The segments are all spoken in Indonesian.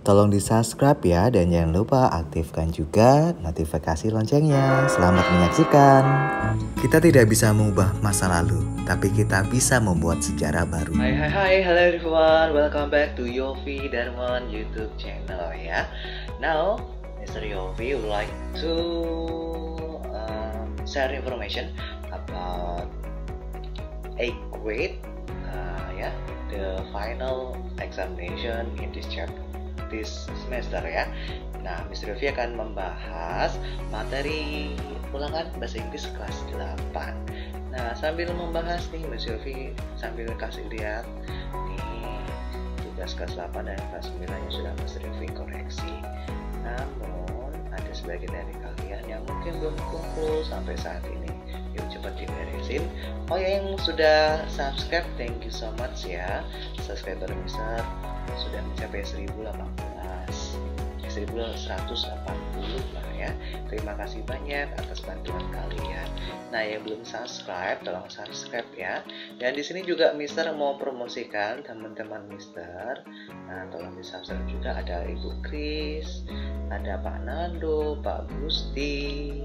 Tolong di-subscribe ya, dan jangan lupa aktifkan juga notifikasi loncengnya. Selamat menyaksikan. Kita tidak bisa mengubah masa lalu, tapi kita bisa membuat sejarah baru. Hai, hello everyone, welcome back to Yofi Darman YouTube channel ya. Now, Mr. Yofi would like to share information about 8th grade, the final examination in this semester ya. Nah, Mr. Yofi akan membahas materi ulangan bahasa Inggris kelas 8. Nah, sambil membahas nih, Mr. Yofi sambil kasih lihat nih tugas kelas 8 dan kelas 9 yang sudah Mr. Yofi koreksi. Namun, ada sebagian dari kalian yang mungkin belum kumpul sampai saat ini. Yuk cepat diberesin. Oh ya, yang sudah subscribe, thank you so much ya. Subscriber Mr. sudah mencapai 1180 lah ya. Terima kasih banyak atas bantuan kalian. Nah, yang belum subscribe tolong subscribe ya. Dan di sini juga Mister mau promosikan teman-teman Mister. Nah, tolong di subscribe juga. Ada Ibu Kris, ada Pak Nando, Pak Gusti,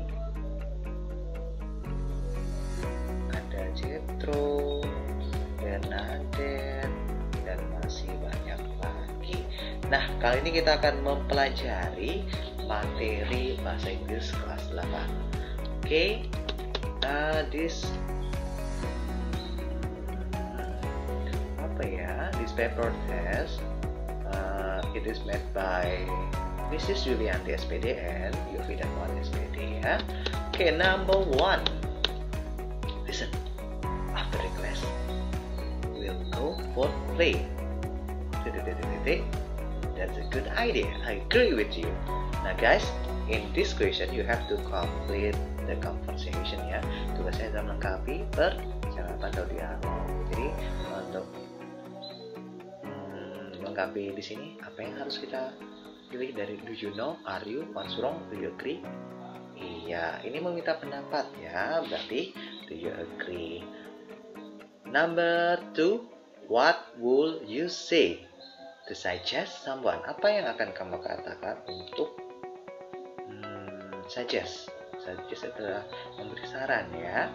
ada Jetro, Bernadette, dan masih banyak lagi. Nah, kali ini kita akan mempelajari materi bahasa Inggris kelas 8. Oke, this paper test, it is made by Mrs. Yulianti SPD and Yofi Darman SPD ya. Oke, number 1. Listen, after the class we'll go for play. That's a good idea. I agree with you. Now guys, in this question you have to complete the conversation ya. Tugasnya adalah melengkapi percakapan atau dialog. Jadi untuk melengkapi di sini apa yang harus kita pilih dari do you know, are you, what's wrong, do you agree? Iya, ini meminta pendapat ya. Berarti do you agree? Number 2, what will you say to suggest someone? Apa yang akan kamu katakan untuk suggest adalah memberi saran ya,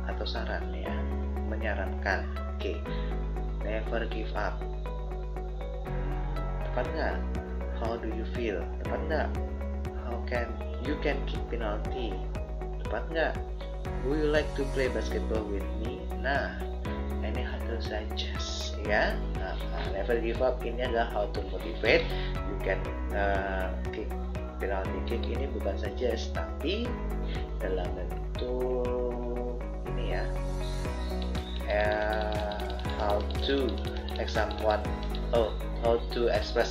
atau saran ya, menyarankan. Oke. Never give up. Tepat nggak? How do you feel? Tepat nggak? You can kick penalty? Tepat nggak? Would you like to play basketball with me? Nah, ini how to suggest ya. Never give up ini adalah how to motivate. You can kick penalty kick, ini bukan suggest tapi dalam bentuk ini ya, how to express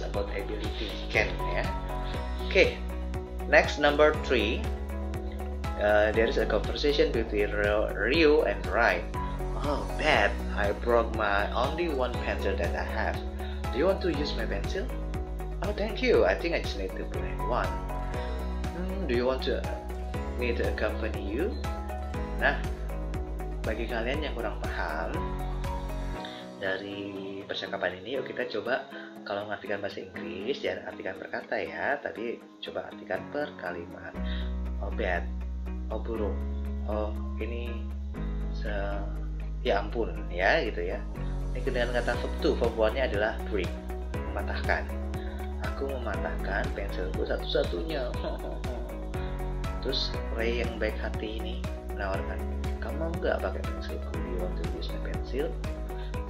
about ability, can ya. Okay, next number 3, there is a conversation between Rio and Rai. Oh bad, I broke my only one pencil that I have. Do you want to use my pencil? Oh thank you, I think I just need to bring one. Do you want me to accompany you? Nah, bagi kalian yang kurang paham dari percakapan ini, yuk kita coba kalau mengartikan bahasa Inggris jangan artikan per kata ya, tapi coba artikan per kalimat. Oh bad, oh buruk, oh ini ya ampun ya gitu ya. Ini dengan kata verb to, verb one-nya adalah break, mematahkan. Aku mematahkan pensilku satu-satunya. Terus Ray yang baik hati ini menawarkan, kamu nggak pakai pensilku? Do you want to use my pencil?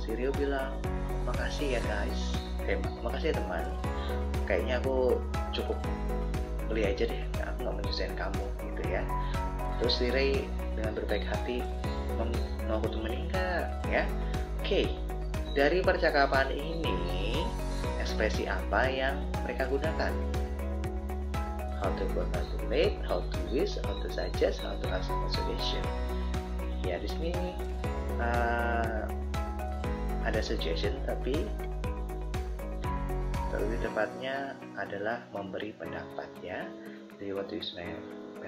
Si Rio bilang, makasih ya guys. Makasih ya teman. Kayaknya aku cukup beli aja deh. Aku nggak menyusahin kamu gitu ya. Terus si Ray dengan berbaik hati, mau aku temenin nggak? Ya. Oke. Dari percakapan ini, ekspresi apa yang mereka gunakan? How to congratulate, how to wish, how to suggest, how to ask for suggestion. Ya di sini ada suggestion, tapi lebih tepatnya adalah memberi pendapat ya. Do you want to use my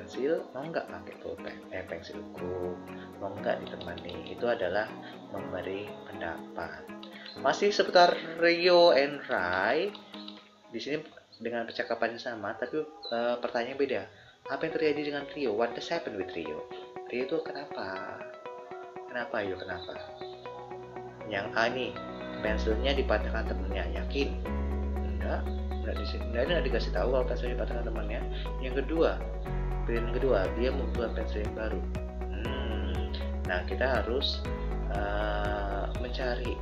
pensil, mau nggak pakai pulpen, pensilku, mau nggak ditemani. Itu adalah memberi pendapat. Masih seputar Rio and Rai. Di sini dengan percakapan yang sama, tapi pertanyaan beda. Apa yang terjadi dengan Rio? What does happen with Rio? Rio itu kenapa? Kenapa? Yang A nih, pensilnya dipatahkan temennya, yakin? Enggak dikasih tahu kalau pensilnya dipatahkan temannya. Yang kedua, pilihan kedua, dia membuat pensil yang baru. Nah, kita harus mencari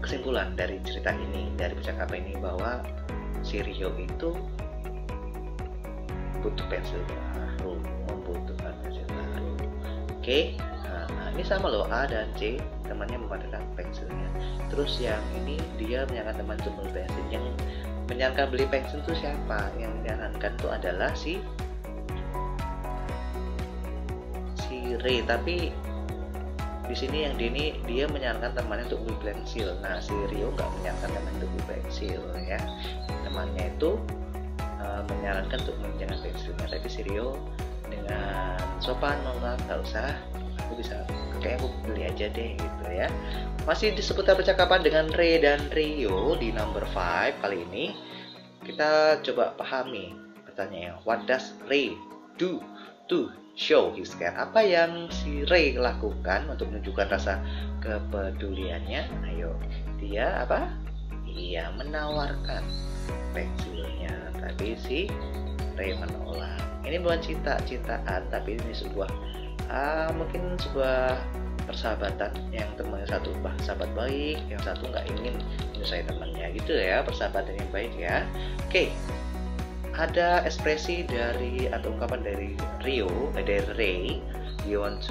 kesimpulan dari cerita ini, dari percakapan ini, bahwa si Rio itu butuh pensil baru, membutuhkan pensil baru. Oke. Nah, ini sama loh, A dan C, temannya mematahkan pensilnya. Terus yang ini dia menyarankan teman untuk beli pensil. Yang menyarankan beli pensil itu siapa? Yang menyarankan itu adalah si Ray. Tapi di sini yang dia menyarankan temannya untuk beli pensil. Nah, si Rio nggak menyarankan temannya untuk beli pensil ya. Temannya itu menyarankan untuk meminjamkan pensilnya, tapi si Rio dengan sopan nolak, nggak usah, aku bisa, kayak aku beli aja deh gitu ya. Masih di seputar percakapan dengan Ray dan Rio di number 5 kali ini. Kita coba pahami pertanyaannya. What does Ray do to show his care? Apa yang si Ray lakukan untuk menunjukkan rasa kepeduliannya? Ayo, dia apa? Iya, menawarkan pensilnya, tapi si Ray menolak. Ini bukan cinta-cintaan, tapi ini sebuah mungkin sebuah persahabatan. Yang temannya satu sahabat baik, yang satu nggak ingin menyusahkan temannya gitu ya, persahabatan yang baik ya. Oke. Ada ekspresi dari atau ungkapan dari dari Ray. Do you want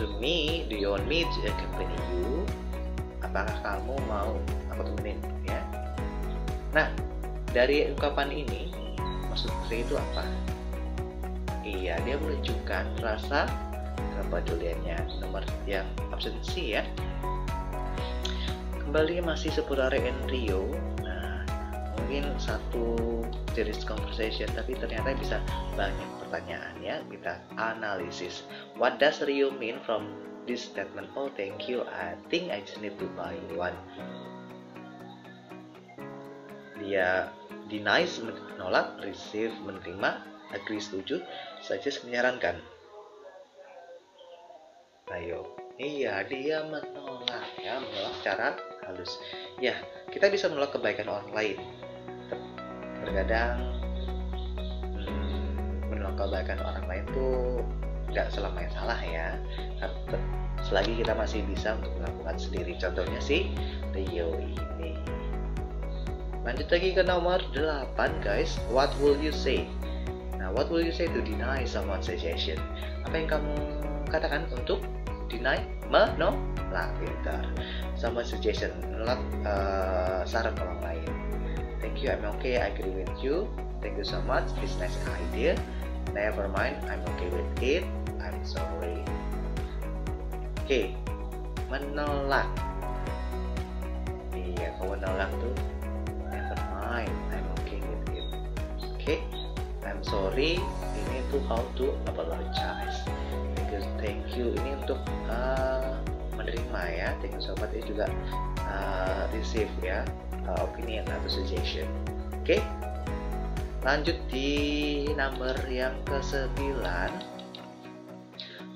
me to accompany you? Apakah kamu mau aku temenin ya? Nah, dari ungkapan ini maksud Ray itu apa? Iya, dia menunjukkan rasa kepeduliannya. Nomor yang option C ya. Kembali masih seputar Ray and Rio. Mungkin satu jenis conversation, tapi ternyata bisa banyak pertanyaan ya. Kita analisis. What does Rio mean from this statement? Oh, thank you, I think I just need to buy one. Dia denies, menolak, receive, menerima, agree, setuju, suggest, menyarankan. Ayo. Iya, dia menolak ya, menolak secara halus. Ya, kita bisa menolak kebaikan orang lain. Terkadang menolak kebaikan orang lain tuh nggak selamanya salah ya, selagi kita masih bisa untuk melakukan sendiri. Contohnya si Rio ini. Lanjut lagi ke nomor 8 guys. What will you say? Nah, what will you say to deny someone's suggestion? Apa yang kamu katakan untuk deny, menolak? Pintar. Someone's suggestion, menolak saran orang lain. Thank you, I'm okay, I agree with you. Thank you so much, this nice idea. Never mind, I'm okay with it. I'm sorry. Oke, menolak. Iya, kalau menolak tuh never mind, I'm okay with it. Oke, I'm sorry. Ini tuh how to apologize. Thank you. Ini untuk menerima ya. Thank you so much. Ini juga receive ya. Opinion atau suggestion. Oke. Lanjut di number yang ke-9.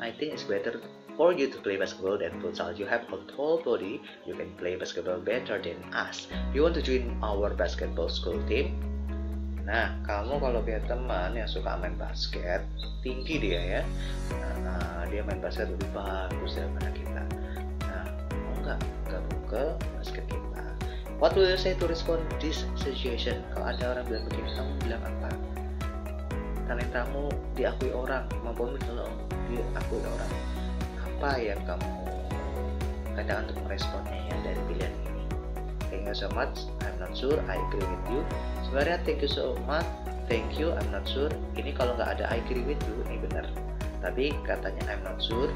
I think it's better for you to play basketball than futsal. You have a tall body. You can play basketball better than us. You want to join our basketball school team? Nah, kamu kalau punya teman yang suka main basket, tinggi dia ya. Nah, dia main basket lebih bagus daripada kita. Nah, mau nggak gabung ke basket kita? What will you say to respond this situation? Kalau ada orang bilang begini, kamu bilang apa? Talentamu diakui orang, mampumu kalau diakui orang. Apa yang kamu katakan untuk meresponnya ya dari pilihan ini? Thank you so much, I'm not sure, I agree with you. Sebenarnya thank you so much, thank you, I'm not sure. Ini kalau nggak ada I agree with you, ini benar. Tapi katanya I'm not sure,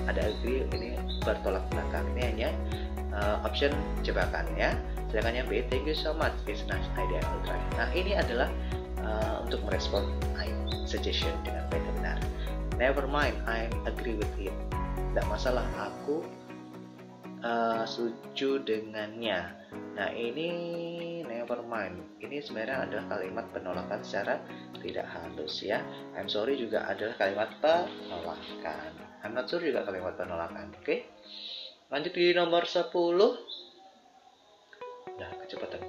ada agree, ini bertolak belakang. Ini hanya option jebakan ya. Sedangkan yang B, thank you so much, it's nice idea, I'll try. Nah, ini adalah untuk merespon suggestion dengan baik dan benar. Never mind, I agree with it. Tidak masalah, aku setuju dengannya. Nah, ini never mind. Ini sebenarnya adalah kalimat penolakan secara tidak halus ya. I'm sorry juga adalah kalimat penolakan. I'm not sure juga kalimat penolakan. Oke. Lanjut di nomor 10. Nah, kecepatan.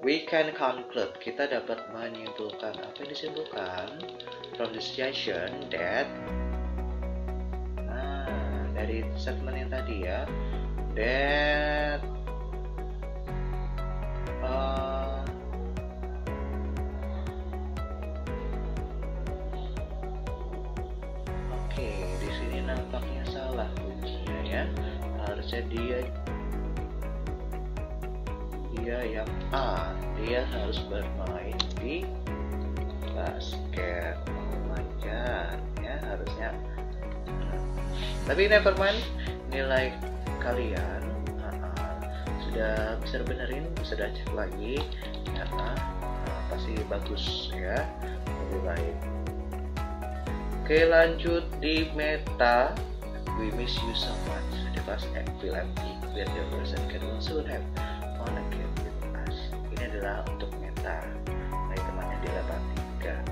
We can conclude. Kita dapat menyimpulkan. Apa yang disimpulkan? From the situation that dari statement yang tadi ya, that oke, di sini nampaknya salah kuncinya ya. Harusnya dia yang A, dia harus bermain di basket. Oh my god, ya harusnya. Tapi never mind, nilai kalian sudah bisa benerin, sudah cek lagi, ternyata pasti bagus ya, lebih baik. Oke, lanjut di meta. We miss you so much. The class feel empty. Where the person can also have on a game with us. Ini adalah untuk meta dari temannya di 83.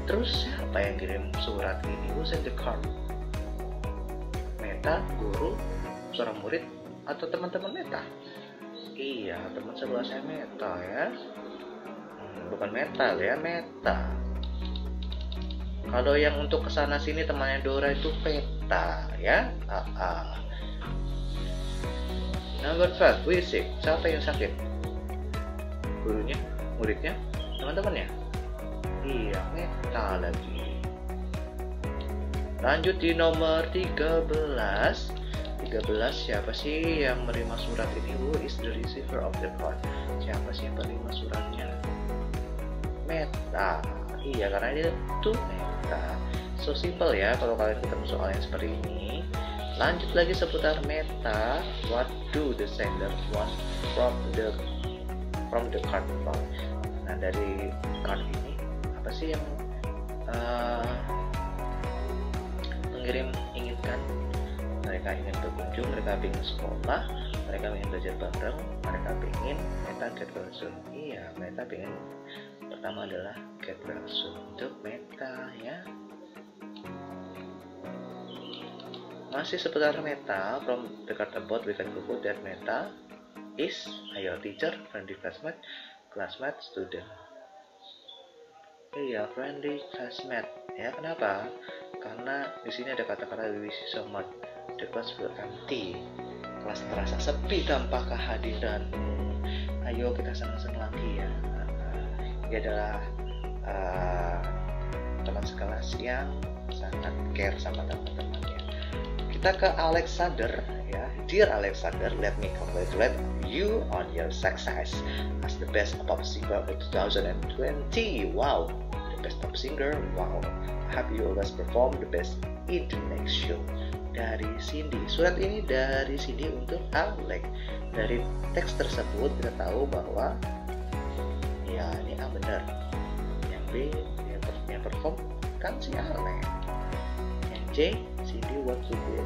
Terus siapa yang kirim surat ini? Who sent the card? Meta, guru, seorang murid, atau teman-teman meta? Iya, teman sebelah saya meta ya. Bukan metal ya, meta. Kalau yang untuk kesana sini temannya Dora itu peta ya. Number 5, we sick. Siapa yang sakit? Gurunya, muridnya, teman-temannya? Iya, meta lagi. Lanjut di nomor 13. 13, siapa sih yang menerima surat ini? Who is the receiver of the card? Siapa sih yang menerima suratnya? Meta. Iya, karena dia tuh meta. So simple ya kalau kalian ketemu soal yang seperti ini. Lanjut lagi seputar meta. What do the sender want from the card? Nah, dari card ini apa sih yang pengirim inginkan? Mereka ingin berkunjung, mereka ingin sekolah, mereka ingin belajar bareng, mereka ingin meta get well soon. Iya, meta ingin pertama adalah get well soon untuk meta ya. Masih seputar meta, from the card about we can conclude that meta is ayo teacher, friendly classmate, student. Iya, friendly classmate ya. Kenapa? Karena di sini ada kata-kata we see so much. The class feel empty. Kelas terasa sepi tanpa kehadiranmu. Ayo kita senang-senang lagi ya. Dia adalah teman sekelas yang sangat care sama teman-temannya. Kita ke Alexander ya. Dear Alexander, let me congratulate you on your success as the best pop singer of 2020. Wow, the best pop singer. Wow, I hope you always perform the best in the next show. Dari Cindy. Surat ini dari Cindy untuk Alex. Dari teks tersebut kita tahu bahwa ya ini A benar. Yang B yang perform kan si Alex. Yang C Cindy what to be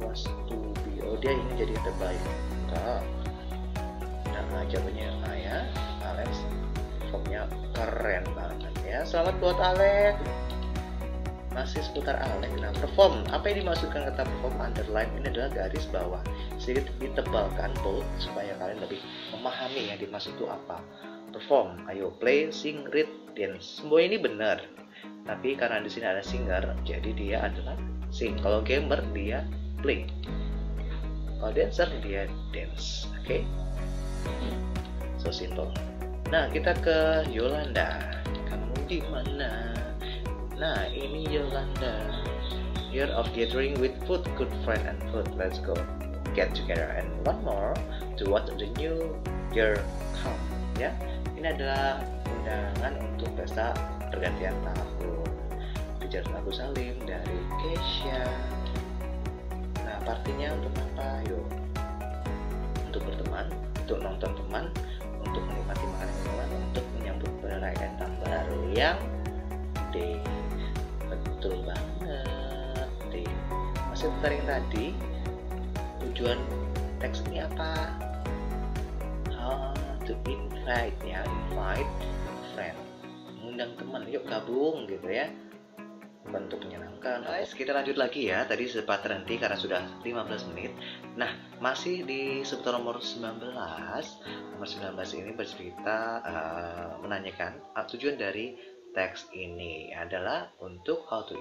was to be. Oh, dia ingin jadi terbaik. Enggak. Nah, jawabannya A ya. Alex performnya keren banget ya. Selamat buat Alex. Masih seputar Alex. Nah, perform. Apa yang dimaksudkan kata perform? Underline ini adalah garis bawah. Sedikit ditebalkan bold supaya kalian lebih memahami yang dimaksud itu apa. Perform. Ayo play, sing, read, dance. Semua ini benar. Tapi karena di sini ada singer, jadi dia adalah sing. Kalau gamer dia play. Kalau dancer dia dance. Oke? So simple. Nah, kita ke Yolanda. Kamu di mana? Nah, ini Yolanda. Year of gathering with food, good friend and food. Let's go get together. And one more to watch the new year come. Ya, ini adalah undangan untuk pesta pergantian tahun. Kejar lagu Salim dari Kesha. Nah, partinya untuk apa? Yuk, untuk berteman, untuk nonton teman, untuk menikmati makanan minuman untuk menyambut perayaan tahun baru yang D. Betul banget D. Masih putar yang tadi. Tujuan teks ini apa? To invite ya, invite friend, mengundang teman, yuk gabung gitu ya, bentuk menyenangkan. Guys, kita lanjut lagi ya, tadi sempat terhenti karena sudah 15 menit. Nah, masih di subtotal nomor 19. Nomor 19 ini bercerita menanyakan tujuan dari teks ini adalah untuk how to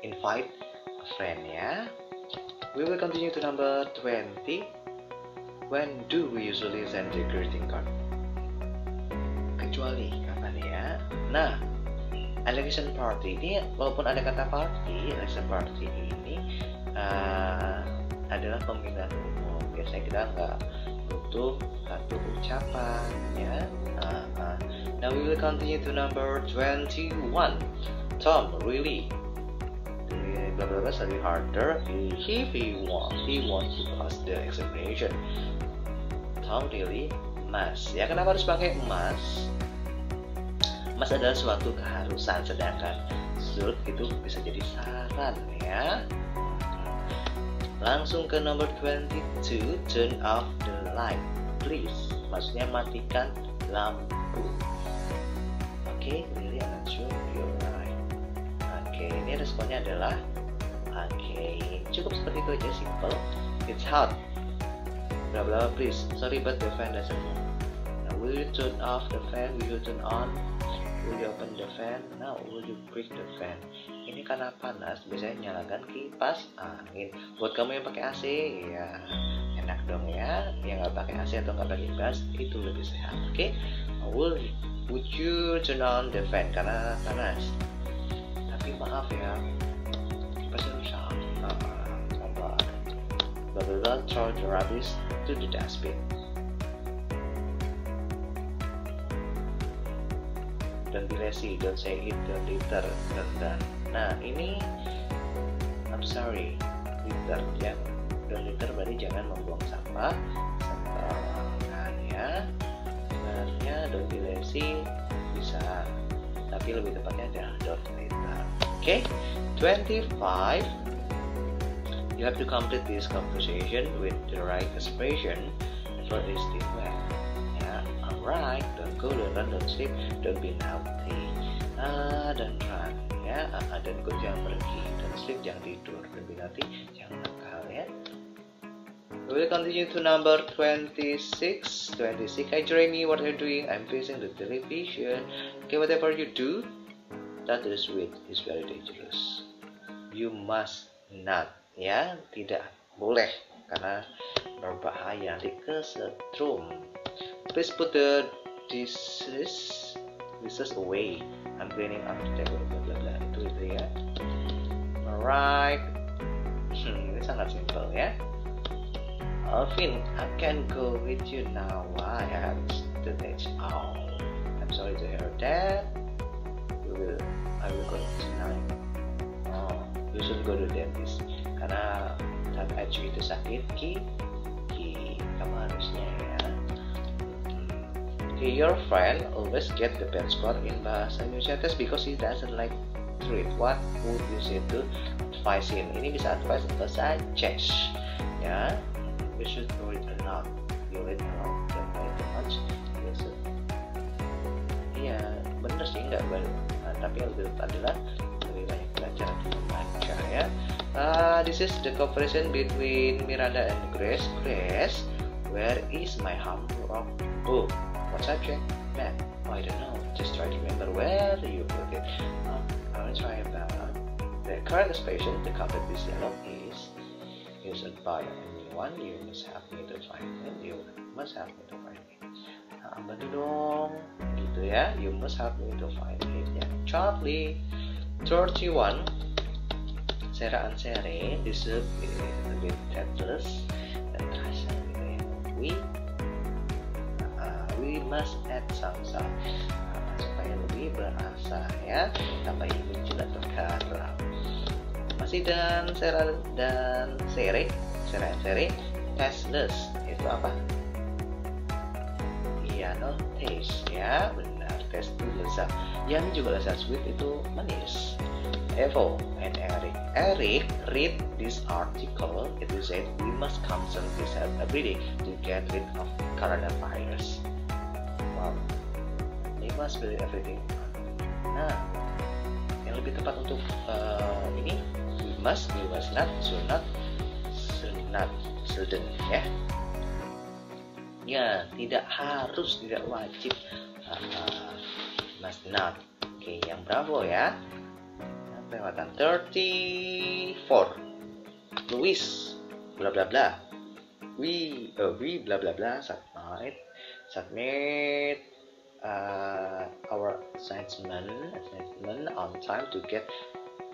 invite a friend ya. We will continue to number 20. When do we usually send the greeting card? Kecuali kapan ya? Nah, election party ini, walaupun ada kata party, election party ini adalah pemilihan umum. Biasanya kita nggak butuh satu ucapan ya. Now we will continue to number 21. Tom really blah blah blah study harder if he wants to pass the examination. Tom really must. Ya, kenapa harus pakai must? Must adalah suatu keharusan, sedangkan should itu bisa jadi saran ya. Langsung ke number 22. Turn off the light please. Maksudnya matikan lampu. Oke, really I'm not sure you're right. Oke, ini responnya adalah cukup seperti itu aja, simple. It's hot. Blah blah please. Sorry but the fan doesn't move. Now will you turn off the fan? Will you turn on? Will you open the fan? Now will you break the fan? Ini karena panas, biasanya nyalakan kipas angin. Buat kamu yang pakai AC, ya enak dong ya. Yang nggak pakai AC atau nggak pakai kipas itu lebih sehat. Oke? Would you turn on the fan? Karena panas. Tapi maaf ya, kipasnya rusak. Blah blah blah. Throw the rubbish to the dustbin. Don't be lazy, don't say it, don't litter, don't done. Nah ini, I'm sorry, litter ya. Don't litter berarti jangan membuang sampah sembarangan ya. Sebenarnya don't be lazy bisa, tapi lebih tepatnya adalah don't litter. Oke, 25. You have to complete this conversation with the right expression for this statement. Yeah, alright. Don't go, don't run, don't sleep, don't be naughty. Don't run. Ya, don't go jangan pergi, don't sleep jangan tidur, don't be naughty jangan nakal ya. We will continue to number 26. Hi Jeremy, what are you doing? I'm facing the television. Okay, whatever you do, that is sweet is very dangerous. You must not. Ya, tidak boleh karena berbahaya, nanti kesetrum. Please put the dishes away. I'm cleaning up the table, bla bla bla. Itu ya. Alright. Ini sangat simple ya. Alvin, I can go with you now. Why? I have the next. Oh, I'm sorry to hear that. I will go tonight. Oh, you should go to the dentist. Karena saat Aju itu sakit, kamu harusnya ya. Your friend always get the best score in bahasa Indonesia test because he doesn't like to read. What would you say to advise him? Ini bisa advice atau suggest ya. You should read a lot. You read a lot, don't read too much. You should. Iya, bener sih nggak tapi yang lebih tepat adalah lebih banyak belajar untuk membaca ya. This is the conversation between Miranda and Grace. Grace, where is my homework book? What subject? Math. Oh, I don't know. Just try to remember where you put it. I will try about the correct expression to complete this dialogue is used by anyone. You must help me to find it. You must help me to find it. Bantu dong, gitu ya. You must help me to find it. Ya, Charlie. 31. Sarah and Sherry, this is a bit breathless dan terasa gitu ya. We must add some salt supaya lebih berasa ya, tambah hijau atau garam. Masih dan Sarah dan Sherry, tasteless itu apa? Iya, Taste ya, benar. Taste itu lezat. Yang juga lezat. Sweet itu manis. Evo and Eric. Eric read this article. It said we must consult this every day to get rid of coronavirus. Wow. We must believe everything. Nah, yang lebih tepat untuk ini we must not, should not, shouldn't ya. Ya, tidak harus, tidak wajib. Must not. Oke, yang bravo ya. Lewatan 34. Louis bla bla bla. We bla bla bla submit our assignment on time to get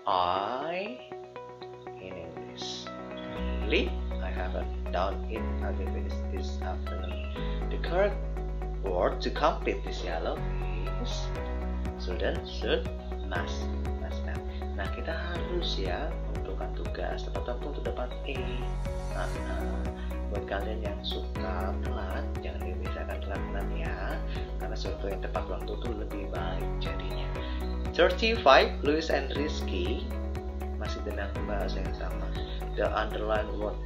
I in English. Really? I haven't done it. I will finish this afternoon. The correct word to complete this dialogue is shouldn't, should, must. Nah, kita harus ya menentukan tugas tepat waktu untuk dapat E. Buat kalian yang suka telat, jangan dibiasakan telat ya, karena sesuatu yang tepat waktu itu lebih baik jadinya. 35, Louis and Rizky masih dengan bahasa yang sama. The underlined word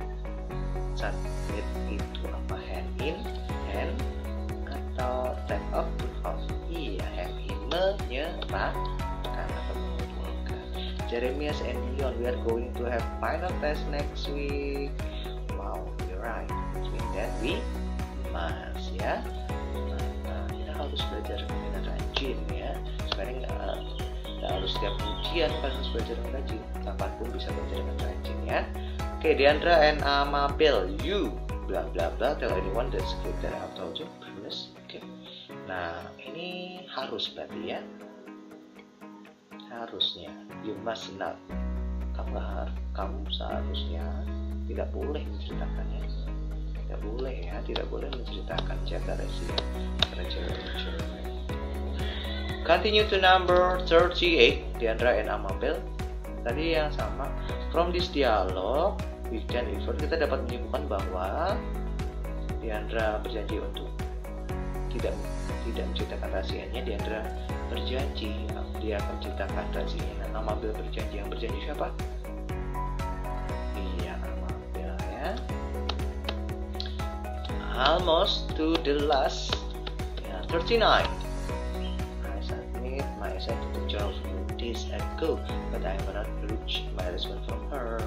submit itu apa? Hand in, hand atau take off, iya, hand in, menyerahkan atau mengumpulkan. Jeremias and Dion, we are going to have final test next week. Wow, you're right. Which means that we must ya. Nah, kita harus belajar dengan rajin ya. Sekarang nggak harus setiap ujian kan harus belajar dengan rajin. Kapanpun bisa belajar dengan rajin ya. Oke, Diandra and Amabel, you bla bla bla tell anyone the script that I've told you. Oke. Nah, ini harus berarti ya. Harusnya, you must not. Kamu seharusnya tidak boleh menceritakannya. Tidak boleh ya, tidak boleh menceritakan cerita Resia. Continue to number 38, Diandra and Amabel. Tadi yang sama. From this dialogue, we can infer, kita dapat menyimpulkan bahwa Diandra berjanji untuk tidak menceritakan rahasianya. Diandra berjanji dia akan menceritakan rahasianya. Nah, Amabel berjanji. Yang berjanji siapa? Iya, Amabel ya. Almost to the last 39. I submit my essay to the job 2 days ago, but I have not reached my response from her.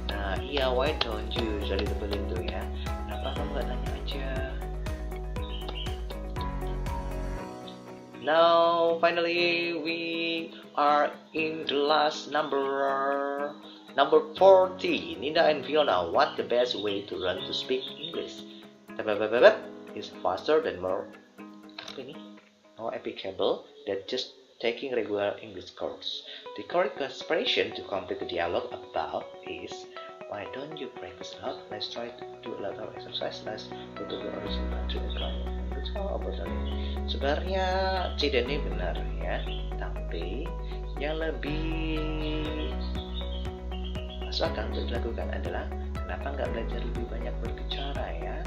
Nah, iya, why don't you jadi tebelin tuh ya? Kenapa kamu gak tanya aja? Now, finally, we are in the last number 40. Nina and Fiona, what the best way to learn to speak English? Is faster than more applicable than just taking regular English course. The correct expression to complete the dialogue above is, why don't you practice a lot? Let's try to do a lot of exercise. Let's go to the original country account. Sebenarnya C dan D benar ya, tapi yang lebih masuk akal untuk dilakukan adalah kenapa nggak belajar lebih banyak berbicara ya.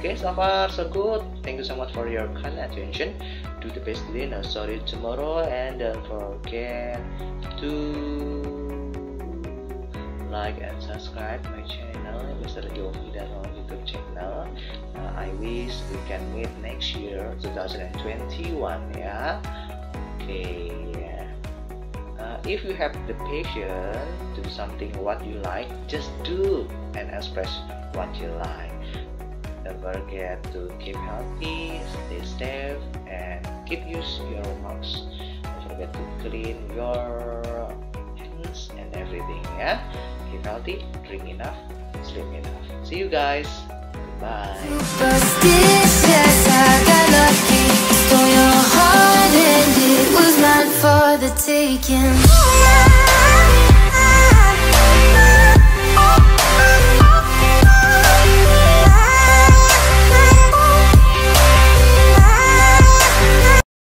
Okay, so far so good. Thank you so much for your kind attention. Do the best today, now sorry tomorrow, and don't forget to like and subscribe my channel, Mr. Yogi Dano YouTube channel. I wish we can meet next year 2021 ya. Okay. If you have the passion to do something what you like, just do and express what you like. Don't forget to keep healthy, stay safe, and keep use your mouth. Don't forget to clean your hands and everything ya. Keep healthy, drink enough, sleep enough. See you guys. Bye. Superstitious, I got lucky. Stole your heart and it was mine for the taking.